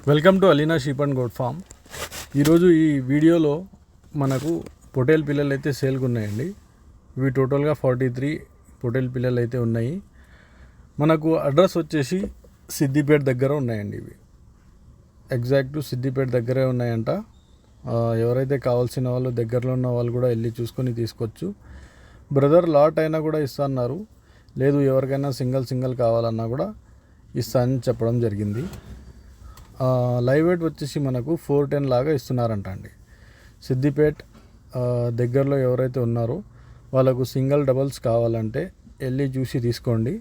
Welcome to Alina sheep and goat farm. ఈరోజు ఈ వీడియోలో మనకు పొటేల్ పిల్లలు అయితే సేల్గా ఉన్నాయండి. ఇవి టోటల్గా 43 పొటేల్ పిల్లలు అయితే ఉన్నాయి. మనకు అడ్రస్ వచ్చేసి సిద్దిపేట దగ్గర ఉన్నాయండి. ఇవి ఎగ్జాక్ట్ సిద్దిపేట దగ్గరే ఉన్నాయంట. ఎవరైతే కావాల్సిన వాళ్ళు దగ్గరలో ఉన్న వాళ్ళు కూడా వెళ్ళి చూసుకొని తీసుకోవచ్చు. బ్రదర్ లాట్ అయినా కూడా ఇస్తా అన్నారు. లేదు ఎవరికైనా సింగిల్ కావాలన్నా కూడా ఇస్తా అని చెప్పడం జరిగింది. లైవ్ వెయిట్ వచ్చేసి మనకు 410 లాగా ఇస్తున్నారంట అండి. సిద్దిపేట్ దగ్గరలో ఎవరైతే ఉన్నారో వాళ్ళకు సింగిల్ డబల్స్ కావాలంటే వెళ్ళి చూసి తీసుకోండి.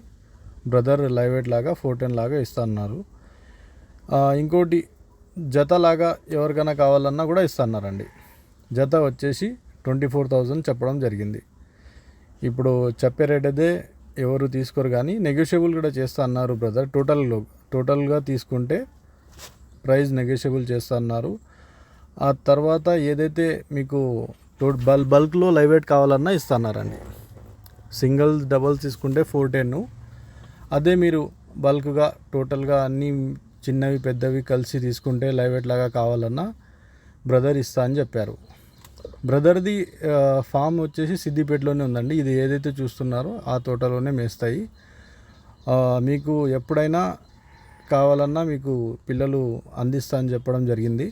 బ్రదర్ లైవ్ వెయిట్ లాగా 410 లాగా ఇస్తున్నారు. ఇంకోటి జత లాగా ఎవరికైనా కావాలన్నా కూడా ఇస్తున్నారండి. జత వచ్చేసి 24,000 చెప్పడం జరిగింది. ఇప్పుడు చెప్పే రేట్ అయితే ఎవరు తీసుకోరు, కానీ నెగోషియబుల్ కూడా చేస్తా అన్నారు బ్రదర్. టోటల్గా తీసుకుంటే ప్రైస్ నెగోషియబుల్ చేస్తున్నారు. ఆ తర్వాత ఏదైతే మీకు బల్క్లో లైవ్ వెయిట్ కావాలన్నా ఇస్తున్నారండి. సింగిల్ డబల్స్ తీసుకుంటే 410. అదే మీరు బల్క్గా టోటల్గా అన్నీ చిన్నవి పెద్దవి కలిసి తీసుకుంటే లైవ్ వెయిట్ లాగా కావాలన్నా బ్రదర్ ఇస్తా అని చెప్పారు. బ్రదర్ది ఫామ్ వచ్చేసి సిద్దిపేటలోనే ఉందండి. ఇది ఏదైతే చూస్తున్నారో ఆ తోటలోనే మేస్తాయి. మీకు ఎప్పుడైనా కావాలన్నా మీకు పిల్లలు అందిస్తా అని చెప్పడం జరిగింది.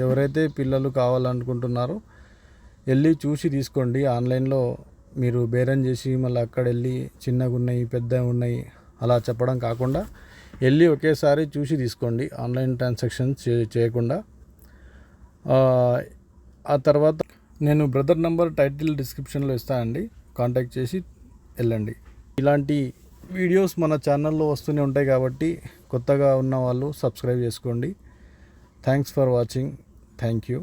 ఎవరైతే పిల్లలు కావాలనుకుంటున్నారో వెళ్ళి చూసి తీసుకోండి. ఆన్లైన్లో మీరు బేరం చేసి మళ్ళీ అక్కడ వెళ్ళి చిన్నగా ఉన్నాయి పెద్దగా ఉన్నాయి అలా చెప్పడం కాకుండా వెళ్ళి ఒకేసారి చూసి తీసుకోండి. ఆన్లైన్ ట్రాన్సాక్షన్స్ చేయకుండా. ఆ తర్వాత నేను బ్రదర్ నంబర్ టైటిల్ డిస్క్రిప్షన్లో ఇస్తానండి. కాంటాక్ట్ చేసి వెళ్ళండి. ఇలాంటి వీడియోస్ మన ఛానల్లో వస్తూనే ఉంటాయి కాబట్టి కొత్తగా ఉన్న వాళ్ళు సబ్స్క్రైబ్ చేసుకోండి. Thanks for watching. Thank you.